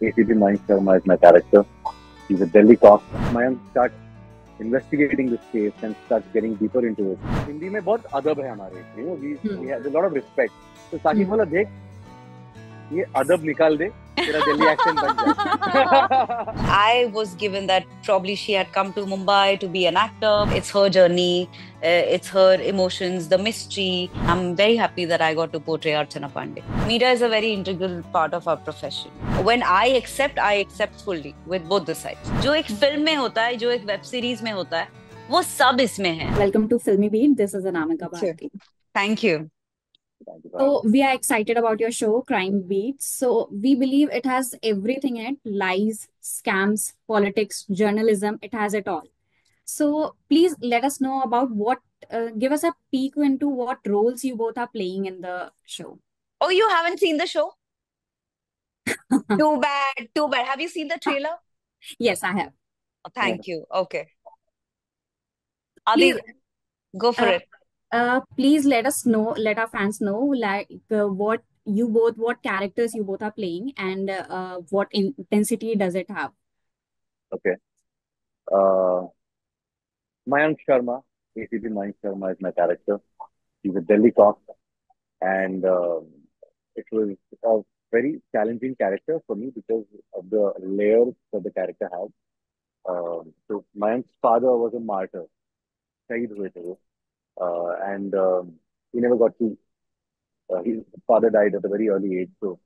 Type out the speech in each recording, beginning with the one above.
ACP Mayank Sharma is my character. He's a Delhi cop. Mayank starts investigating this case and starts getting deeper into it. Hindi में बहुत अदब है हमारे, we have a lot of respect. तो साकिब बोला देख ये अदब निकाल दे तेरा दिल्ली एक्सेंट बन जाए. I was given that probably she had come to Mumbai to be an actor. It's her journey, it's her emotions, the mystery. I'm very happy that I got to portray Archana Pandey. Media is a very integral part of our profession. When I accept fully with both the sides. जो एक film में होता है, जो एक web series में होता है, वो सब इसमें है. Welcome to Filmy Beat. This is Anamika Bharti. Thank you. So we are excited about your show, Crime Beats. So we believe it has everything in it: lies, scams, politics, journalism. It has it all. So please let us know about give us a peek into what roles you both are playing in the show. Oh, you haven't seen the show? Too bad. Have you seen the trailer? Yes, I have. Oh, thank you. Okay. Adi, go for it. Please let our fans know, what characters you both are playing, and what intensity does it have. Okay. Mayank Sharma, ACP Mayank Sharma is my character. He's a Delhi cop, and it was a very challenging character for me because of the layers that the character had. So Mayank's father was a martyr, Shahid हुए थे वो. And he never got to. His father died at a very early age. So,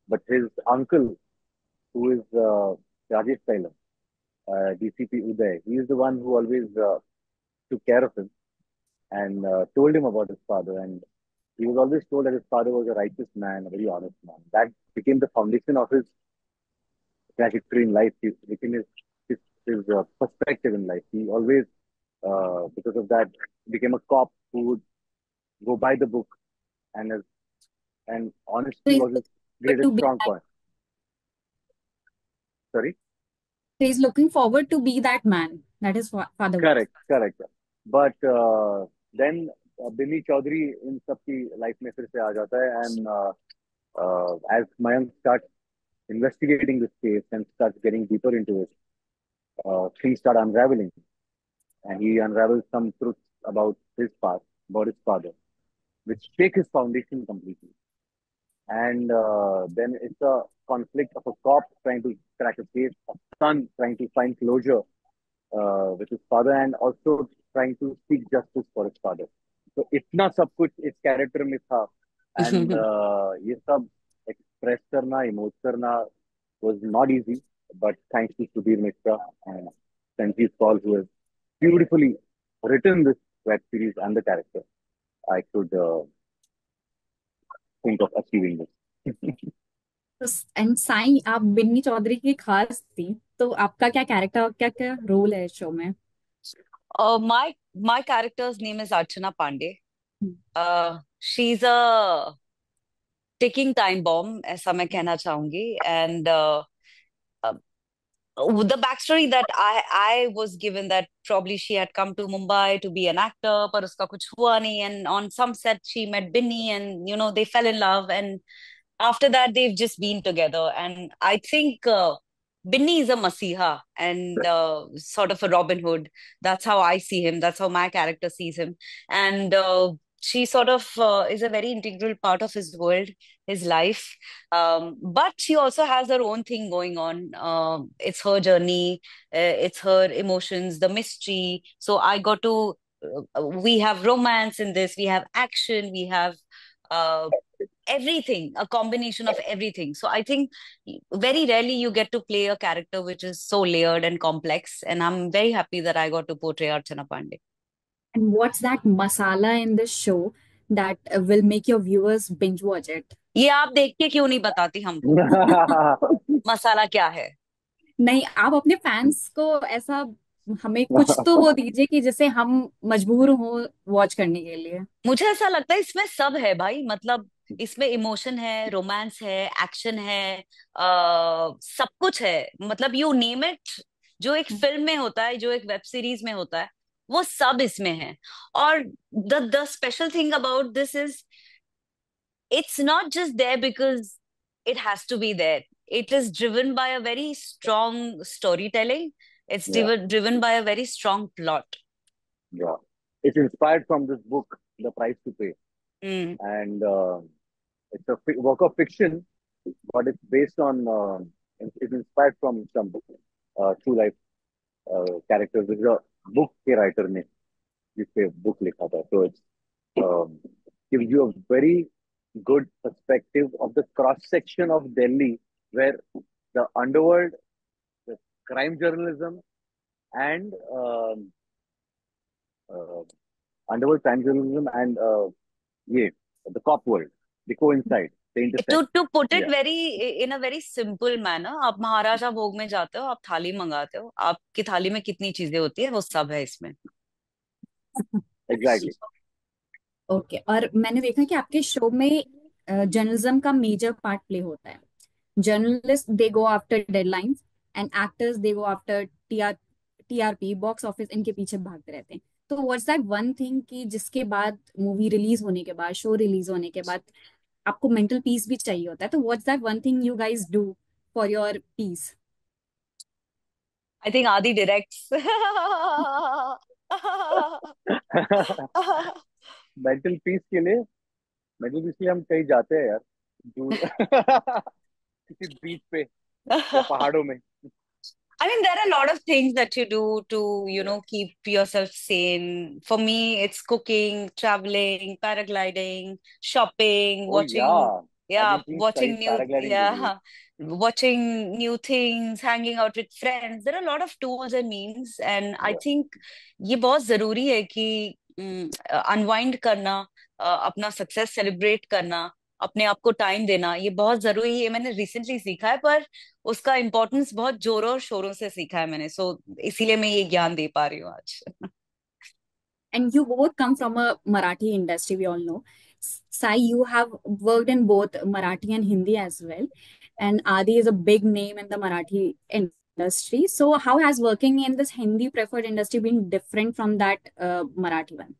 but his uncle, who is Rajesh Tailam, DCP Uday, he is the one who always took care of him and told him about his father. And he was always told that his father was a righteous man, a very honest man. That became the foundation of his trajectory in life. He became his perspective in life. He always, because of that, became a cop who would go by the book, and honesty was his greatest strong point. Sorry? He's looking forward to be that man that his father was. Correct. But then Binny Chaudhary in सबकी life में फिर से आ जाता है, and as Mayank starts investigating this case and starts getting deeper into it, things start unraveling, and he unravels some truths about his past, about his father, which shake his foundation completely. And then it's a conflict of a cop trying to crack a case, a son trying to find closure with his father, and also trying to seek justice for his father. So इतना सब कुछ इस character में था, and ये सब express करना, emote करना was not easy, but thanks to Sudhir Mishra and Sanjeev Paul, who has beautifully written this web series and the character, I could think of achieving this. And Sai, आप बिन्नी चौधरी की खास थी, तो आपका क्या कैरेक्टर, क्या रोल है शो में? My character's name is Archana Pandey. She's a ticking time bomb, ऐसा मैं कहना चाहूंगी. And the backstory that I was given, that probably she had come to Mumbai to be an actor, पर उसका कुछ हुआ नहीं, and on some set she met Binny, and they fell in love, and after that they've just been together. And I think Binny is a Masiha and sort of a Robin Hood. That's how I see him. That's how my character sees him. And she sort of is a very integral part of his world, his life. But she also has her own thing going on. It's her journey, it's her emotions, the mystery. So I got to, we have romance in this, we have action, we have everything, a combination of everything. So I think very rarely you get to play a character which is so layered and complex, and I'm very happy that I got to portray Archana Pandey. And what's that masala in this show that will make your viewers binge watch it? ये आप देख के क्यों नहीं बताती हमको मसाला क्या है? नहीं, आप अपने फैंस को ऐसा हमें कुछ तो वो दीजिए कि जिसे हम मजबूर हो वॉच करने के लिए. मुझे ऐसा लगता है इसमें सब है भाई. मतलब इसमें इमोशन है, रोमांस है, एक्शन है, सब कुछ है. मतलब यू नेम इट. जो एक फिल्म में होता है, जो एक वेब सीरीज में होता है, वो सब इसमें है. और the special thing about this is, it's not just there because it has to be there. it is driven by a very strong storytelling. It's Yeah, driven by a very strong plot. yeah. It's inspired from this book, The Price to Pay, Mm. and it's a work of fiction, but it's based on it's inspired from some true life characters. This is a book के writer ने जिसपे book लिखा था. So it's um, gives you a very good perspective of the cross section of Delhi, where the underworld, the crime journalism, and uh, underworld crime journalism, and yeah, the cop world, they coincide, they intersect. To put it Yeah, very in a very simple manner, आप महाराजा भोग में जाते हो, आप थाली मंगाते हो, आपकी थाली में कितनी चीजें होती है वो सब है इसमें. exactly. ओके और मैंने देखा कि आपके शो में जर्नलिज्म का मेजर पार्ट प्ले होता है. Journalist they go after deadlines and actors they go after TRP box office, इनके पीछे भागते रहते हैं. तो व्हाट्स दैट वन थिंग कि जिसके बाद मूवी रिलीज होने के बाद, शो रिलीज होने के बाद आपको मेंटल पीस भी चाहिए होता है. तो what's that one thing you guys do for your peace? I think Adi directs. Mental peace के लिए, मेंटल पीस के लिए हम कहीं जाते हैं यार, दूर किसी बीच पे या पहाड़ों में. I mean, there are a lot of things that you do to, Yeah. keep yourself sane. For me, it's cooking, traveling, paragliding, shopping, Oh yeah, I've been seeing watching paragliding videos. watching new things, hanging out with friends. There are a lot of tools and means, and I Yeah. think ये बहुत जरूरी है कि unwind करना, अपना success celebrate करना, अपने आप को टाइम देना, ये बहुत जरूरी है. मैंने रिसेंटली सीखा है, पर उसका इम्पोर्टेंस बहुत जोरों और शोरों से सीखा है मैंने. इसीलिए मैं ये ज्ञान दे पा रही हूँ आज. And you both come from a Marathi industry, we all know. Sai, you have worked in both Marathi and Hindi as well. And Adi is a big name in the Marathi industry. So, how has working in this Hindi preferred industry been different from that Marathi one?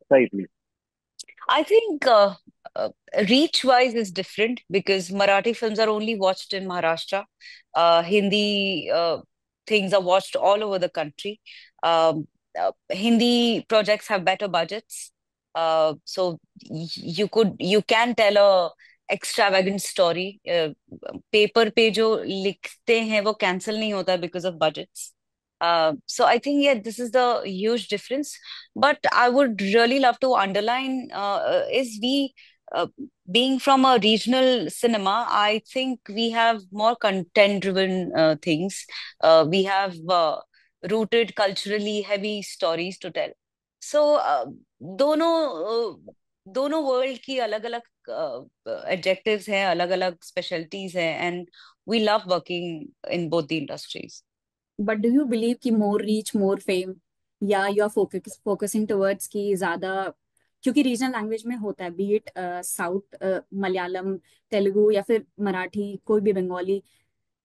Slightly. I think reach wise is different because Marathi films are only watched in Maharashtra. Hindi things are watched all over the country. Hindi projects have better budgets. So you can tell a extravagant story. Paper पे जो लिखते हैं वो cancel नहीं होता because of budgets. So I think, yeah, this is the huge difference. But I would really love to underline is we being from a regional cinema, I think we have more content-driven things. We have rooted culturally heavy stories to tell. So दोनों दोनों world की अलग अलग adjectives हैं, अलग अलग specialities हैं, and we love working in both the industries. But do you believe कि more reach, more fame, या you are focusing towards कि ज्यादा, क्योंकि रीजनल लैंग्वेज में होता है, B it south, Malayalam, Telugu या फिर मराठी, कोई भी बंगाली,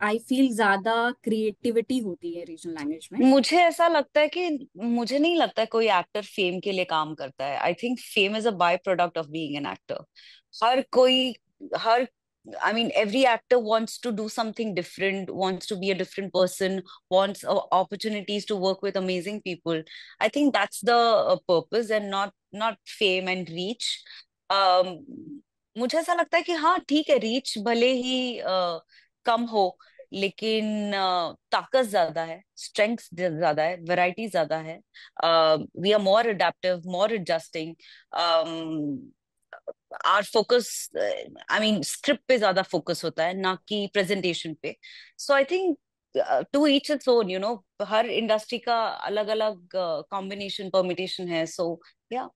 आई फील ज्यादा क्रिएटिविटी होती है रीजनल लैंग्वेज में. मुझे ऐसा लगता है कि मुझे नहीं लगता है कोई एक्टर फेम के लिए काम करता है. I think fame is a by product of being an actor. हर कोई हर I mean, every actor wants to do something different, wants to be a different person, wants opportunities to work with amazing people. I think that's the purpose, and not fame and reach. um, मुझे ऐसा लगता है कि हाँ ठीक है, reach भले ही कम हो, लेकिन ताकत ज्यादा है, स्ट्रेंथ ज्यादा है, वैरायटी ज्यादा है. We are more adaptive, more adjusting. Our focus, I mean script पे ज्यादा फोकस होता है, ना कि प्रेजेंटेशन पे. So I think to each its own, हर इंडस्ट्री का अलग अलग कॉम्बिनेशन परमिटेशन है. So yeah,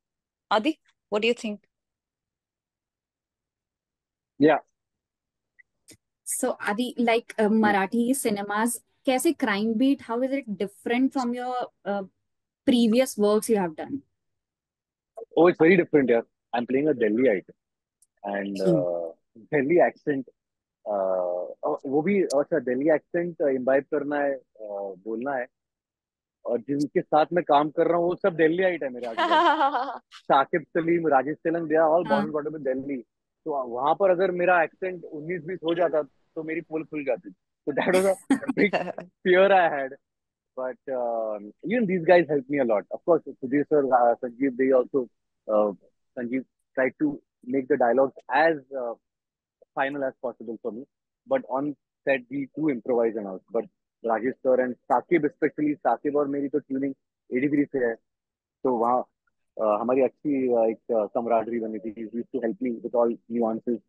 Adi, what do you think? Yeah. So Adi, like Marathi cinemas, कैसे crime beat? How is it different from your previous works you have done? Oh, it's very different. Yeah, I'm playing a Delhiite, and Hmm. Delhi accent. वो भी अच्छा Delhi accent imbibe करना है, बोलना है. और जिनके साथ मैं काम कर रहा हूँ वो सब दिल्ली आइट है मेरे आजू बाजू. Saqib Salim, Rajesh Tailang, they are all born and brought up in Delhi. तो वहां पर अगर मेरा एक्सेंट 19-20 हो जाता तो मेरी पोल खुल जाती. So that was a big fear I had. But even these guys helped me a lot. Of course, Sudhir sir, Sanjeev, they also, uh, Sanjeev tried to make the dialogues as final as possible for me. But on set, we do improvise and all. But Rajesh sir and Saqib, especially Saqib और मेरी तो tuning 83 से है. तो वहाँ हमारी अच्छी एक camaraderie बनी थी. He used to help me with all nuances.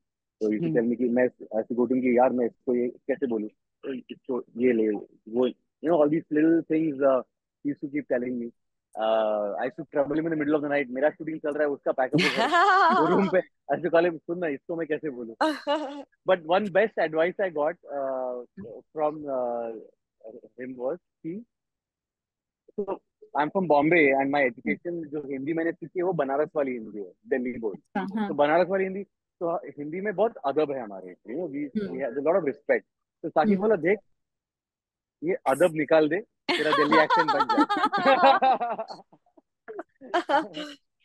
So he used to tell me कि मैं ऐसे बोलूँ कि यार मैं इसको ये कैसे बोलूँ, इसको ये ले वो, all these little things he used to keep telling me. I used to trouble him in the middle of the night. मेरा शूटिंग चल रहा है, उसका पैकअप हो घर, वो रूम पे ऐसे कॉल सुन ना इसको मैं कैसे बोलूँ. But one best advice I got from him was कि, so I'm from Bombay and my education जो हिंदी मैंने सीखी है वो बनारस वाली हिंदी है, दिल्ली बोर्ड. हाँ. तो बनारस वाली हिंदी, तो हिंदी में बहुत अदब है हमारे, we have a lot of respect. तो साकिब बोला देख ये अदब निकाल दे, तेरा दिल्ली एक्सेंट बन जाए.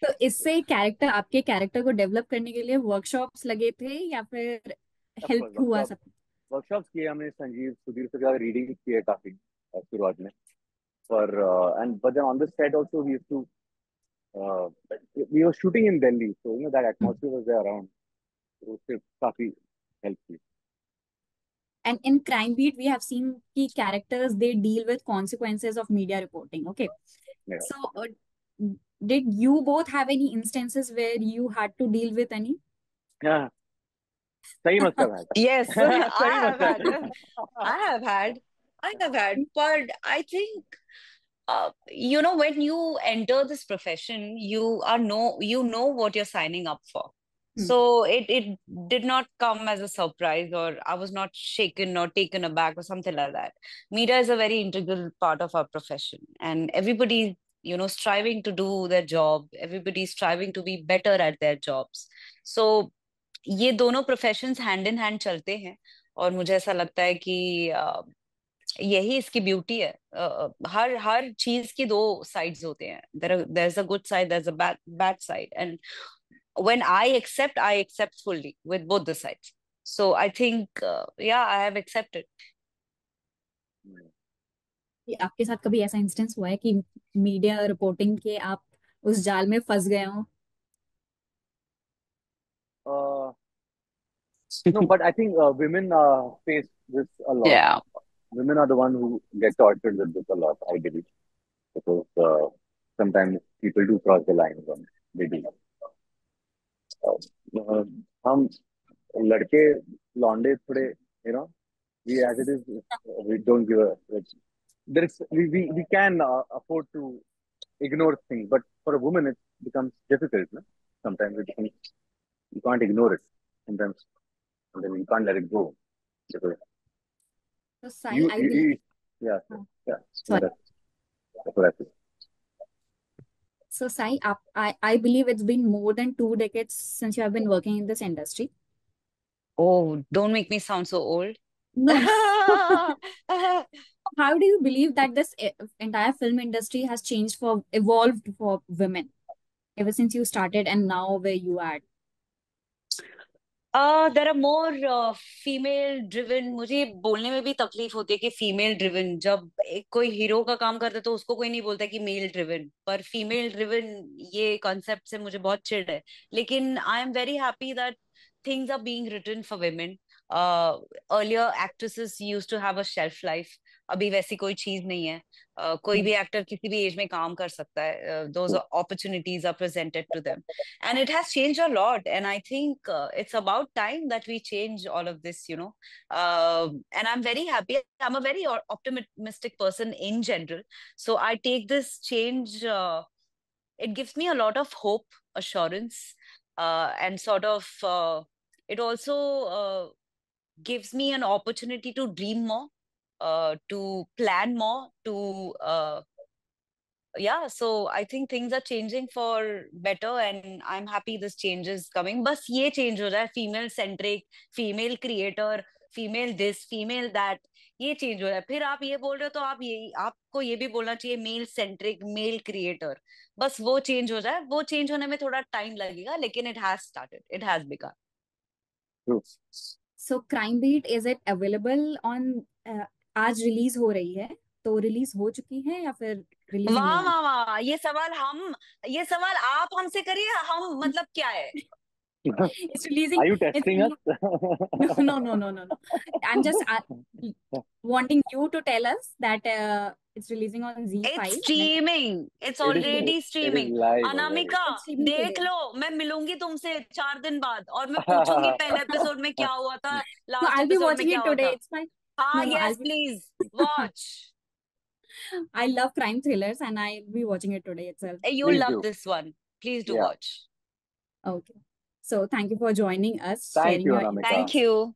तो इससे कैरेक्टर, आपके कैरेक्टर को डेवलप करने के लिए वर्कशॉप्स लगे थे या फिर Of course, हेल्प हुआ सब? वर्कशॉप्स किए हमने, संजीव सुधीर से ज्यादा रीडिंग की है काफी शुरुआत में. पर and but then on the set also we used to we were shooting in Delhi, so that atmosphere was there around. तो उससे काफी हेल्प की. And in Crime Beat, we have seen key characters, they deal with consequences of media reporting. Okay. Yeah. So, did you both have any instances where you had to deal with any? हाँ, सही मतलब है. Yes, I सही have had. मतलब. I have had. I have had. But I think, when you enter this profession, you know what you're signing up for. So it did not come as a surprise, or I was not shaken or taken aback or something like that. Media is a very integral part of our profession, and everybody, striving to do their job. Everybody is striving to be better at their jobs. So ये दोनों professions hand in hand चलते हैं, और मुझे ऐसा लगता है कि यही इसकी ब्यूटी है. हर हर चीज की दो साइड्स होते हैं. There is a good side, there is a bad bad side, and when I accept fully with both the sides. So I think yeah I have accepted. कि आपके साथ कभी ऐसा इंस्टेंस हुआ है कि मीडिया रिपोर्टिंग के आप उस जाल में फंस गए हो? No, but I think women face this a lot. Yeah. Women are the one who get tortured with this a lot, I believe, because sometimes people do cross the lines and they do. हम लड़के लौंडे थोड़े, we as it is, we don't give a, there is we can afford to ignore things, but for a woman it becomes difficult. No? Sometimes it becomes, you can't ignore it. Sometimes you can't let it go. Because So, Sai, you, I you, believe. you yeah, yeah. Sorry. That's what I feel. So, Sai, I believe it's been more than 2 decades since you have been working in this industry. Oh, don't make me sound so old. No. How do you believe that this entire film industry has evolved for women ever since you started and now where you are? There are more female driven. मुझे ये बोलने में भी तकलीफ होती है कि female driven. जब एक कोई हीरो का काम करता है तो उसको कोई नहीं बोलता कि मेल ड्रिवन, पर फीमेल ड्रिवन ये कॉन्सेप्ट से मुझे बहुत चिढ़ है. लेकिन I am very happy that things are being written for women. Earlier actresses used to have a shelf life. अभी वैसी कोई चीज नहीं है. कोई भी एक्टर किसी भी एज में काम कर सकता है. Those opportunities are presented to them, and it has changed a lot, and I think it's about time that we change all of this. And I'm very happy. I'm a very optimistic person in general, so I take this change, it gives me a lot of hope, assurance, and sort of it also gives me an opportunity to dream more, to plan more, to yeah. So I think things are changing for better, and I'm happy this change is coming. बस ये change हो जाए, female centric, female creator, female this, female that, ये change हो जाए. फिर आप ये बोल रहे हो तो आपको ये भी बोलना चाहिए मेल सेंट्रिक, मेल क्रिएटर. बस वो चेंज हो जाए. वो चेंज होने में थोड़ा टाइम लगेगा, लेकिन it has started, it has begun. True. So Crime Beat, is it available on आज रिलीज हो रही है, तो रिलीज हो चुकी है या फिर रिलीज होने वाह वाली? वाह वाह, ये सवाल आप हमसे करिए, हम मतलब क्या है? It's releasing. Are you It's testing us? no, no, no, no, no, no. I'm just wanting you to tell us that it's releasing on it's Z5 and streaming, it's It is already it is streaming. live already. Anamika, it's streaming देख today. लो, मैं मिलूंगी तुमसे 4 दिन बाद और मैं पूछूंगी पहले एपिसोड में क्या हुआ था, No, last I'll be episode में watching क्या it हुआ today. था। It's fine. हाँ, No, no, I'll yes be. Please watch. I love crime thrillers and I'll be watching it today itself. You Please love do. This one, please do Yeah. Watch. Okay. So thank you for joining us, Thank sharing you, your Anamika. Thank insights. You.